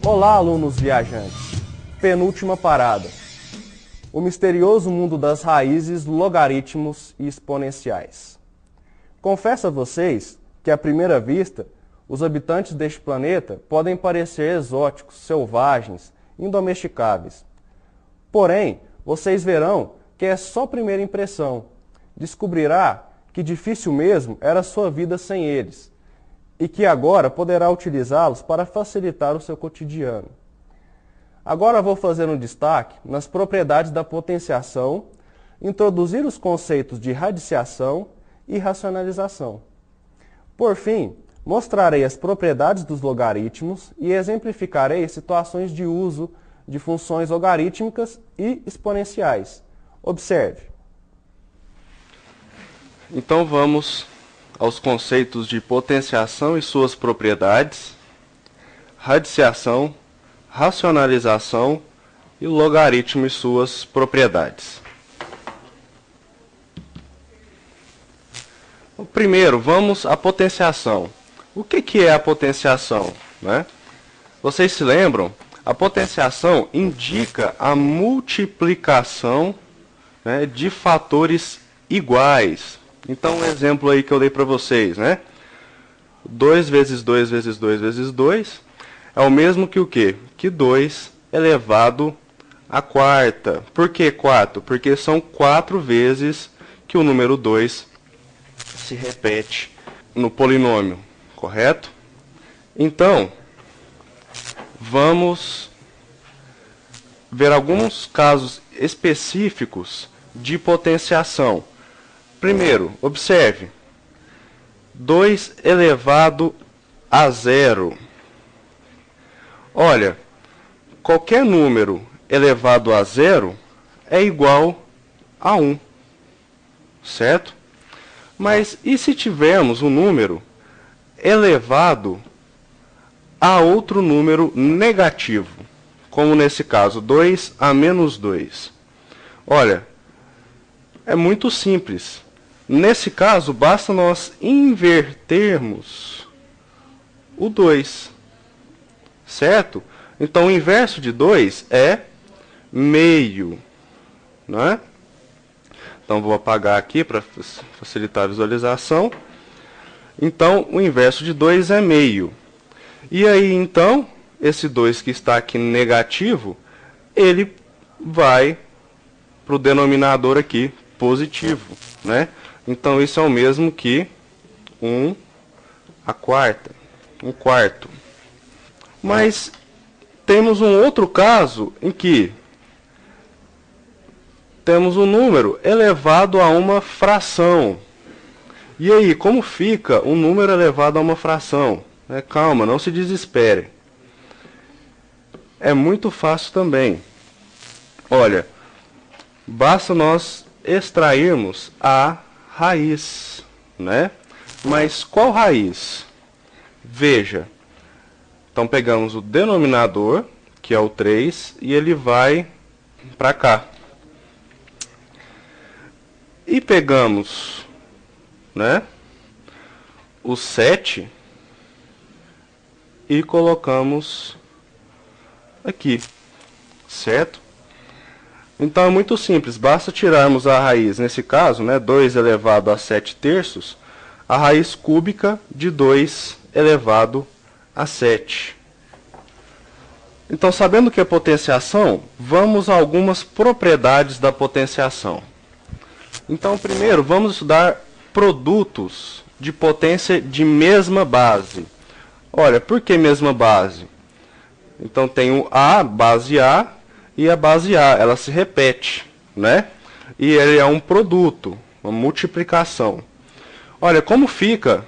Olá, alunos viajantes. Penúltima parada. O misterioso mundo das raízes, logaritmos e exponenciais. Confesso a vocês que, à primeira vista, os habitantes deste planeta podem parecer exóticos, selvagens, indomesticáveis. Porém, vocês verão que é só primeira impressão. Descobrirá que difícil mesmo era sua vida sem eles, e que agora poderá utilizá-los para facilitar o seu cotidiano. Agora vou fazer um destaque nas propriedades da potenciação, introduzir os conceitos de radiciação e racionalização. Por fim, mostrarei as propriedades dos logaritmos e exemplificarei situações de uso de funções logarítmicas e exponenciais. Observe. Então vamos aos conceitos de potenciação e suas propriedades, radiciação, racionalização e logaritmo e suas propriedades. Primeiro, vamos à potenciação. O que é a potenciação, né? Vocês se lembram? A potenciação indica a multiplicação, né, de fatores iguais. Então, um exemplo aí que eu dei para vocês, né? 2 vezes 2 vezes 2 vezes 2 é o mesmo que o quê? Que 2 elevado à quarta. Por que 4? Porque são 4 vezes que o número 2 se repete no polinômio, correto? Então, vamos ver alguns casos específicos de potenciação. Primeiro, observe, 2 elevado a 0. Olha, qualquer número elevado a 0 é igual a 1, certo? Mas e se tivermos um número elevado a outro número negativo, como nesse caso, 2 a menos 2? Olha, é muito simples. Nesse caso, basta nós invertermos o 2, certo? Então, o inverso de 2 é meio, não é? Então, vou apagar aqui para facilitar a visualização. Então, o inverso de 2 é meio. E aí, então, esse 2 que está aqui negativo, ele vai para o denominador aqui positivo, né? Então, isso é o mesmo que 1 à quarta, 1/4. Mas temos um outro caso em que temos um número elevado a uma fração. E aí, como fica um número elevado a uma fração? Calma, não se desespere. É muito fácil também. Olha, basta nós extrairmos a raiz, né? Mas qual raiz? Veja. Então pegamos o denominador, que é o 3, e ele vai para cá. E pegamos, né, o 7 e colocamos aqui, certo? Então é muito simples, basta tirarmos a raiz, nesse caso, né, 2 elevado a 7/3, a raiz cúbica de 2 elevado a 7. Então, sabendo o que é potenciação, vamos a algumas propriedades da potenciação. Então, primeiro, vamos estudar produtos de potência de mesma base. Olha, por que mesma base? Então, tem o A, base A, e a base A, ela se repete, né? E ele é um produto, uma multiplicação. Olha, como fica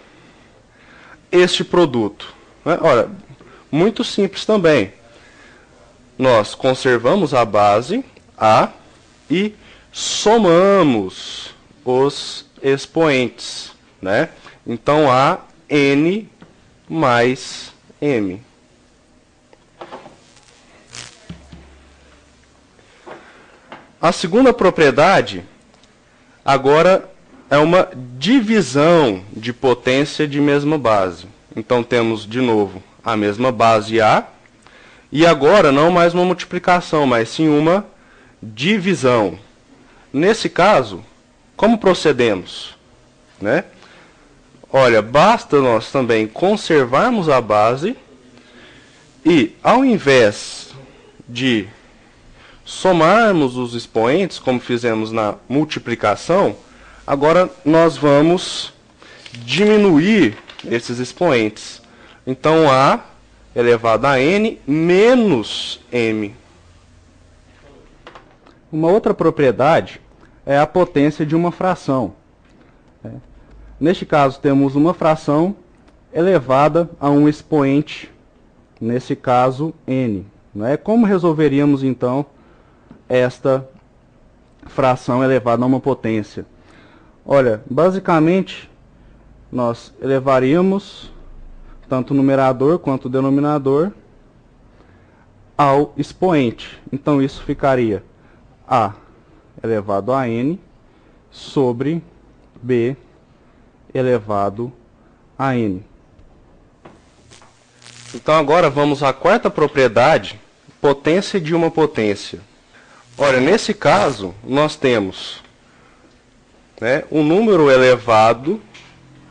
este produto? Olha, muito simples também. Nós conservamos a base A e somamos os expoentes, né? Então, A, N mais M. A segunda propriedade, agora, é uma divisão de potência de mesma base. Então, temos, de novo, a mesma base A, E agora não mais uma multiplicação, mas sim uma divisão. Nesse caso, como procedemos? Né? Olha, basta nós também conservarmos a base e, ao invés de somarmos os expoentes, como fizemos na multiplicação, agora nós vamos diminuir esses expoentes. Então, A elevado a N menos M. Uma outra propriedade é a potência de uma fração. Neste caso, temos uma fração elevada a um expoente, nesse caso, N. Como resolveríamos, então, esta fração elevada a uma potência? Olha, basicamente, nós elevaríamos tanto o numerador quanto o denominador ao expoente. Então, isso ficaria A elevado a N sobre B elevado a N. Então, agora vamos à quarta propriedade, potência de uma potência. Olha, nesse caso, nós temos um número elevado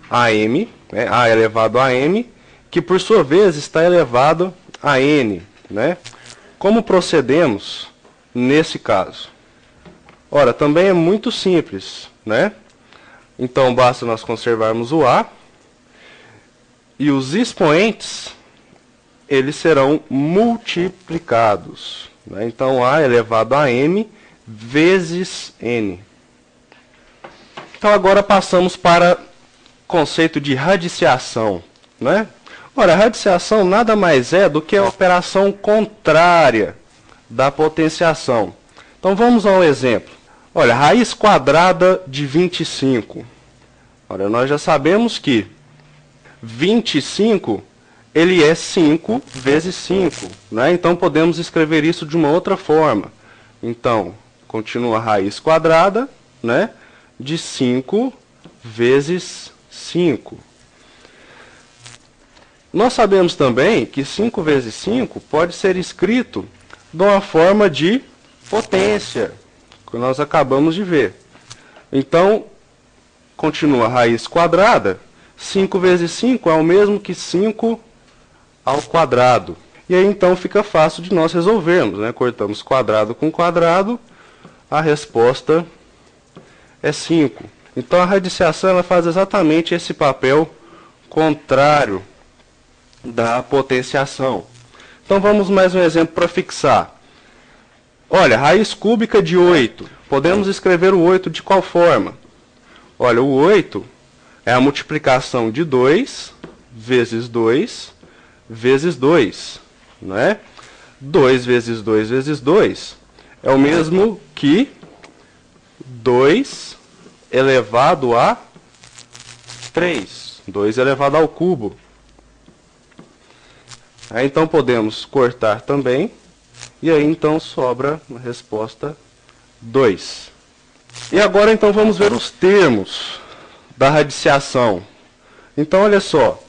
a M, A elevado a M, que por sua vez está elevado a N. Como procedemos nesse caso? Ora, também é muito simples. Então, basta nós conservarmos o A, e os expoentes, eles serão multiplicados. Então, A elevado a M vezes N. Então, agora passamos para o conceito de radiciação. Ora, a radiciação nada mais é do que a operação contrária da potenciação. Então, vamos a um exemplo. Olha, raiz quadrada de 25. Olha, nós já sabemos que 25, ele é 5 vezes 5. Então, podemos escrever isso de uma outra forma. Então, continua a raiz quadrada, de 5 vezes 5. Nós sabemos também que 5 vezes 5 pode ser escrito de uma forma de potência, que nós acabamos de ver. Então, continua a raiz quadrada. 5 vezes 5 é o mesmo que 5 ao quadrado. E aí, então, fica fácil de nós resolvermos. Cortamos quadrado com quadrado, a resposta é 5. Então, a radiciação ela faz exatamente esse papel contrário da potenciação. Então, vamos mais um exemplo para fixar. Olha, raiz cúbica de 8. Podemos escrever o 8 de qual forma? Olha, o 8 é a multiplicação de 2 vezes 2 vezes 2. 2 vezes 2 vezes 2 é o mesmo que 2 elevado a 3. 2 elevado ao cubo. Então, podemos cortar também. E aí, então, sobra a resposta 2. E agora, então, vamos ver os termos da radiciação. Então, olha só.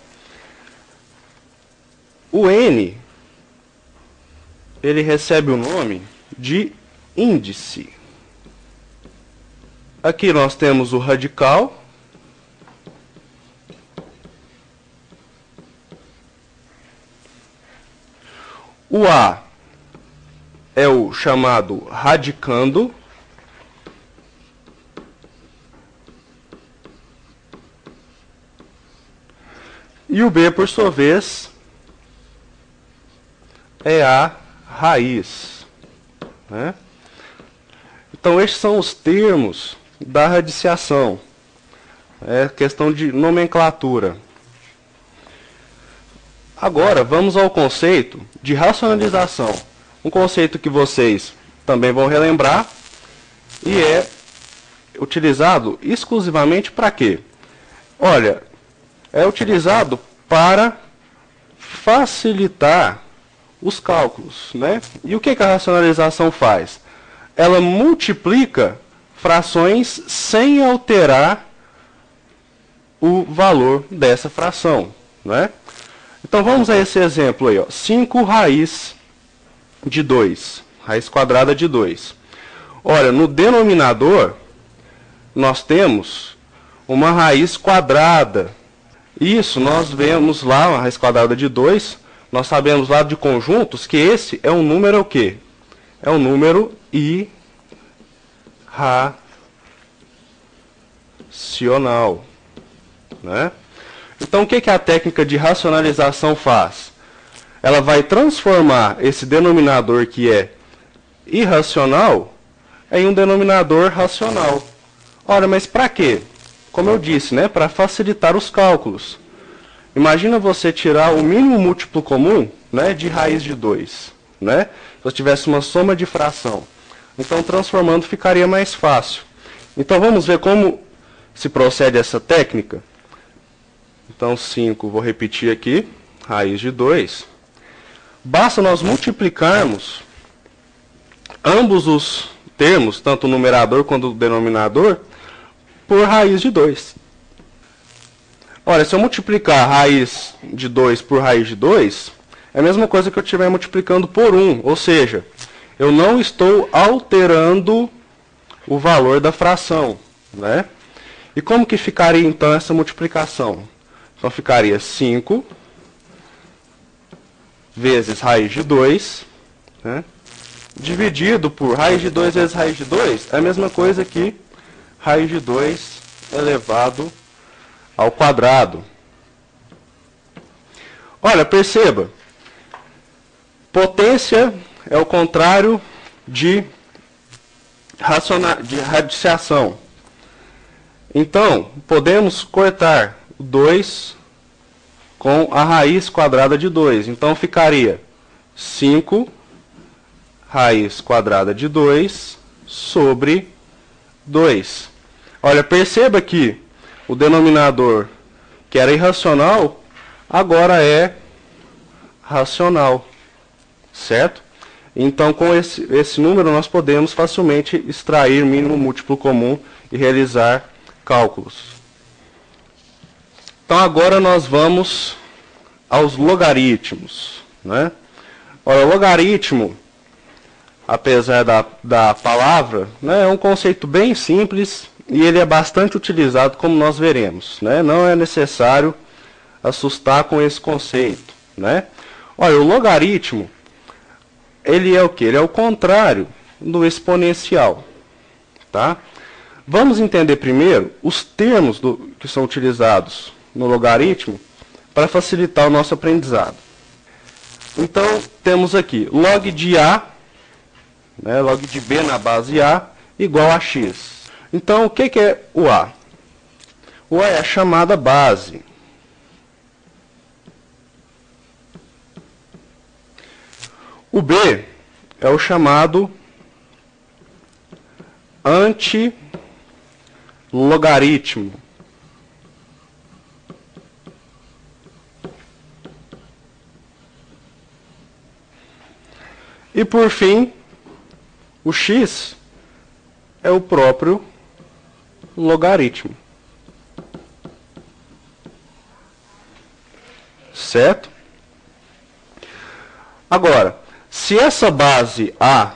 O N, ele recebe o nome de índice. Aqui nós temos o radical. O A é o chamado radicando. E o B, por sua vez, é a raiz. Então, estes são os termos da radiciação. É questão de nomenclatura. Agora, vamos ao conceito de racionalização. Um conceito que vocês também vão relembrar e é utilizado exclusivamente para quê? Olha, é utilizado para facilitar os cálculos. E o que a racionalização faz? Ela multiplica frações sem alterar o valor dessa fração. Então, vamos a esse exemplo aí. 5 raiz de 2. Raiz quadrada de 2. Olha, no denominador, nós temos uma raiz quadrada. Isso, nós vemos lá, uma raiz quadrada de 2. Nós sabemos lá de conjuntos que esse é um número o quê? É um número irracional. Né? Então, o que a técnica de racionalização faz? Ela vai transformar esse denominador que é irracional em um denominador racional. Ora, mas para quê? Como eu disse, né, para facilitar os cálculos. Imagina você tirar o mínimo múltiplo comum, né, de raiz de 2. Né? Se você tivesse uma soma de fração. Então, transformando ficaria mais fácil. Então, vamos ver como se procede essa técnica. Então, 5, vou repetir aqui, raiz de 2. Basta nós multiplicarmos ambos os termos, tanto o numerador quanto o denominador, por raiz de 2. Olha, se eu multiplicar raiz de 2 por raiz de 2, é a mesma coisa que eu estiver multiplicando por 1, ou seja, eu não estou alterando o valor da fração. Né? E como que ficaria então essa multiplicação? Então ficaria 5 vezes raiz de 2, né? Dividido por raiz de 2 vezes raiz de 2, é a mesma coisa que raiz de 2 elevado ao quadrado. Olha, perceba, potência é o contrário de radiciação. Então, podemos cortar 2 com a raiz quadrada de 2. Então, ficaria 5 raiz quadrada de 2 sobre 2. Olha, perceba que o denominador, que era irracional, agora é racional. Certo? Então, com esse número, nós podemos facilmente extrair mínimo múltiplo comum e realizar cálculos. Então, agora nós vamos aos logaritmos. Né? Ora, o logaritmo, apesar da palavra, né, é um conceito bem simples e ele é bastante utilizado, como nós veremos. Né? Não é necessário assustar com esse conceito. Né? Olha, o logaritmo, ele é o quê? Ele é o contrário do exponencial. Tá? Vamos entender primeiro os termos que são utilizados no logaritmo para facilitar o nosso aprendizado. Então, temos aqui log de A, né, log de B na base A, igual a x. Então, o que é o A? O A é a chamada base. O B é o chamado antilogaritmo. E por fim, o x é o próprio logaritmo. Certo? Agora, se essa base A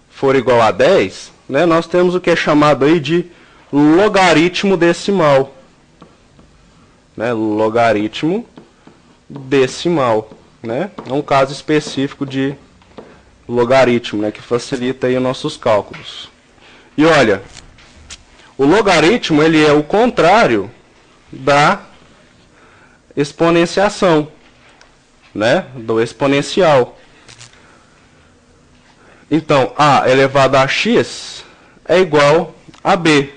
for igual a 10, né, nós temos o que é chamado aí de logaritmo decimal. Né, logaritmo decimal. Né? É um caso específico de logaritmo, né, que facilita aí os nossos cálculos. E olha, o logaritmo ele é o contrário da exponenciação, né, do exponencial. Então, A elevado a x é igual a B.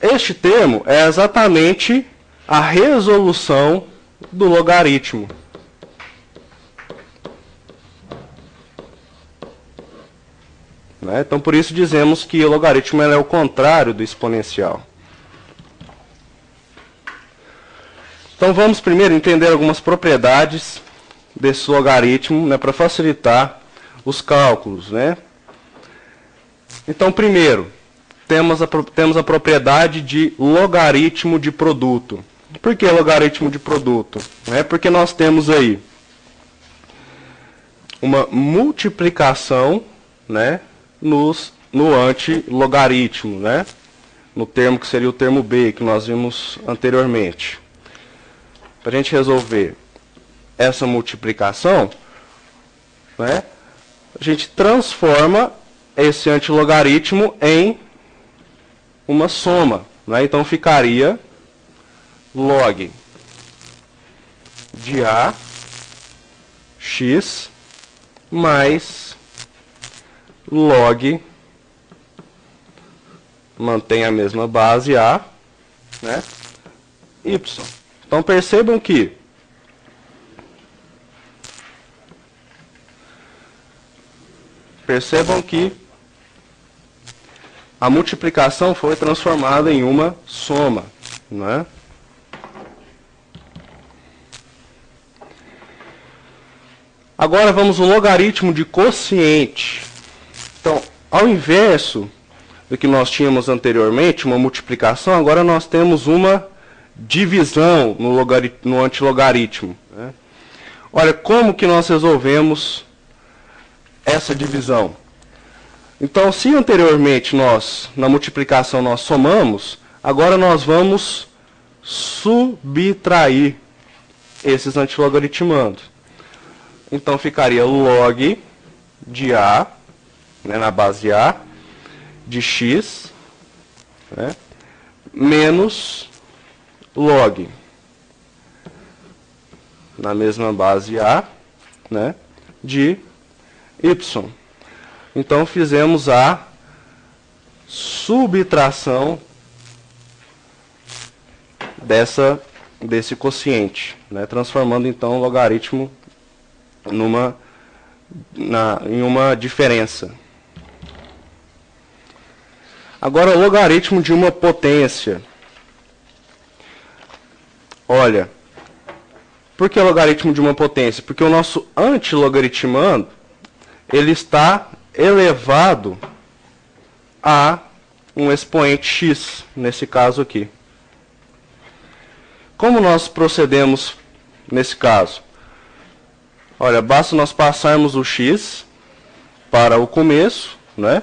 Este termo é exatamente a resolução do logaritmo. Né? Então, por isso dizemos que o logaritmo é o contrário do exponencial. Então, vamos primeiro entender algumas propriedades desse logaritmo, né, para facilitar os cálculos. Né? Então, primeiro, temos a propriedade de logaritmo de produto. Por que logaritmo de produto? É porque nós temos aí uma multiplicação, né, no antilogaritmo, né, no termo que seria o termo b, que nós vimos anteriormente. Para a gente resolver essa multiplicação, né, a gente transforma esse antilogaritmo em uma soma, né? Então ficaria log de a x mais log, mantém a mesma base a, né, y. Então percebam que a multiplicação foi transformada em uma soma, né? Agora vamos ao logaritmo de quociente. Então, ao inverso do que nós tínhamos anteriormente, uma multiplicação, agora nós temos uma divisão no antilogaritmo, né? Olha, como que nós resolvemos essa divisão? Então, se anteriormente na multiplicação nós somamos, agora nós vamos subtrair esses antilogaritmandos. Então, ficaria log de a, né, na base a, de x, né, menos log, na mesma base a, né, de y. Então, fizemos a subtração desse quociente, né, transformando então o logaritmo em uma diferença. Agora, o logaritmo de uma potência. Olha, por que o logaritmo de uma potência? Porque o nosso antilogaritmando, ele está elevado a um expoente x, nesse caso aqui. Como nós procedemos nesse caso? Olha, basta nós passarmos o x para o começo, né,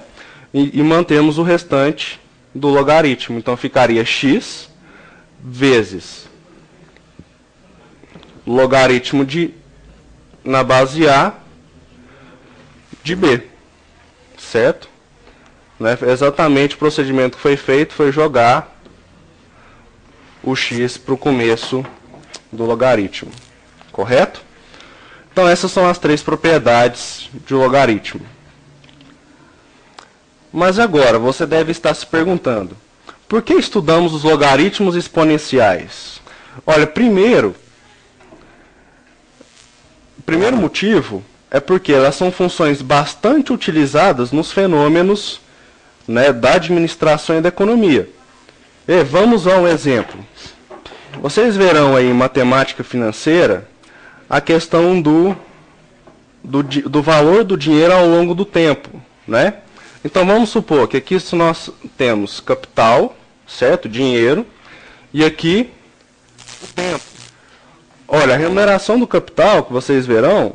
e mantermos o restante do logaritmo. Então ficaria x vezes logaritmo na base a de b, certo? Né? Exatamente o procedimento que foi feito foi jogar o x para o começo do logaritmo, correto? Então essas são as três propriedades de logaritmo. Mas agora você deve estar se perguntando, por que estudamos os logaritmos exponenciais? Olha, o primeiro motivo é porque elas são funções bastante utilizadas nos fenômenos, né, da administração e da economia. E vamos a um exemplo. Vocês verão aí em matemática financeira a questão do valor do dinheiro ao longo do tempo, né? Então vamos supor que aqui nós temos capital, certo? Dinheiro, e aqui o tempo. Olha, a remuneração do capital, que vocês verão,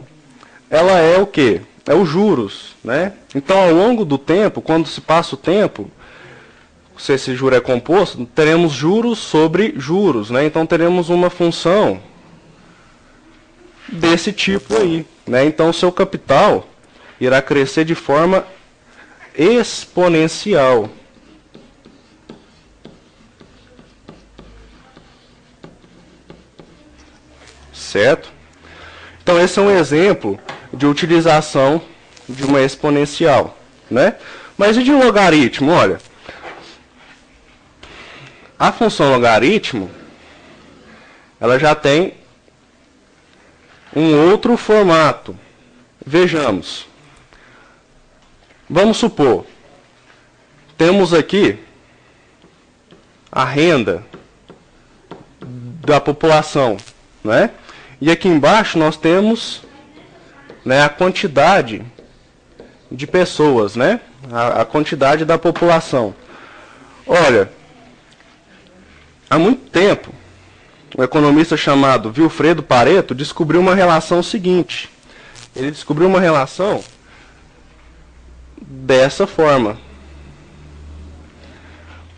ela é o quê? É os juros, né? Então, ao longo do tempo, quando se passa o tempo, se esse juro é composto, teremos juros sobre juros, né? Então, teremos uma função desse tipo aí, né? Então, o seu capital irá crescer de forma exponencial. Certo? Então, esse é um exemplo de utilização de uma exponencial, né? Mas e de um logaritmo? Olha, a função logaritmo, ela já tem um outro formato. Vejamos. Vamos supor, temos aqui a renda da população, né? E aqui embaixo nós temos, né, a quantidade de pessoas, né? A quantidade da população. Olha, há muito tempo, um economista chamado Vilfredo Pareto descobriu uma relação seguinte, Ele descobriu uma relação dessa forma.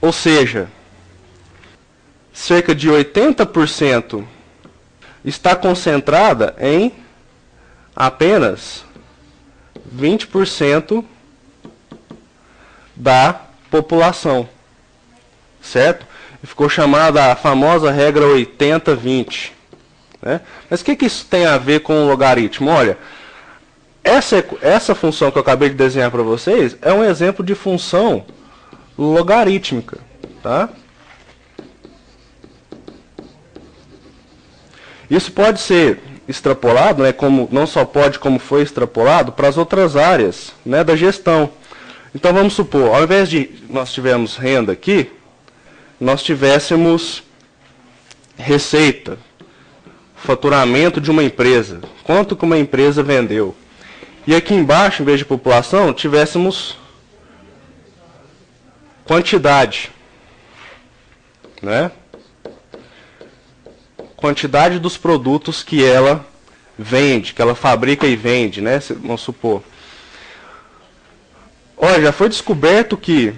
Ou seja, cerca de 80% está concentrada em apenas 20% da população, certo? E ficou chamada a famosa regra 80-20. Né? Mas o que isso tem a ver com o logaritmo? Olha, essa função que eu acabei de desenhar para vocês é um exemplo de função logarítmica. Tá? Isso pode ser extrapolado, né, como, não só pode, como foi extrapolado, para as outras áreas, né, da gestão. Então vamos supor, ao invés de nós tivermos renda aqui, nós tivéssemos receita, faturamento de uma empresa, quanto que uma empresa vendeu. E aqui embaixo, em vez de população, tivéssemos quantidade, né? Quantidade dos produtos que ela vende, que ela fabrica e vende, né? Vamos supor. Olha, já foi descoberto que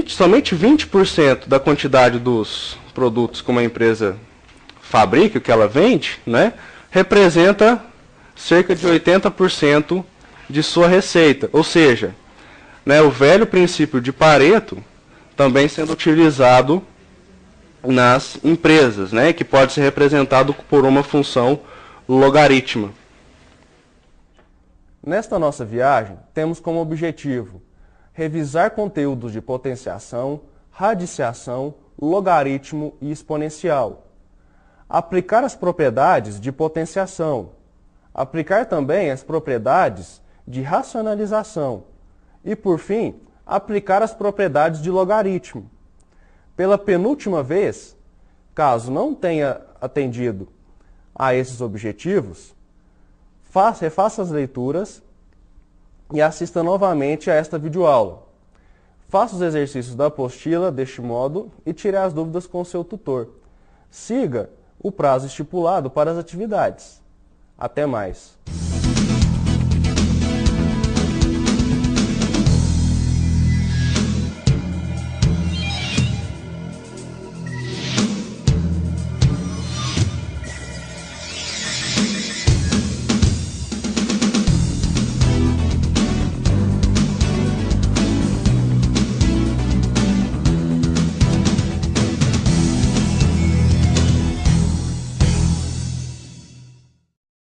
somente 20% da quantidade dos produtos que uma empresa fabrica, que ela vende, né, representa cerca de 80% de sua receita. Ou seja, né, o velho princípio de Pareto também sendo utilizado nas empresas, né, que pode ser representado por uma função logarítmica. Nesta nossa viagem, temos como objetivo revisar conteúdos de potenciação, radiciação, logaritmo e exponencial. Aplicar as propriedades de potenciação. Aplicar também as propriedades de racionalização. E, por fim, aplicar as propriedades de logaritmo. Pela penúltima vez, caso não tenha atendido a esses objetivos, refaça as leituras e assista novamente a esta videoaula. Faça os exercícios da apostila deste modo e tire as dúvidas com o seu tutor. Siga o prazo estipulado para as atividades. Até mais!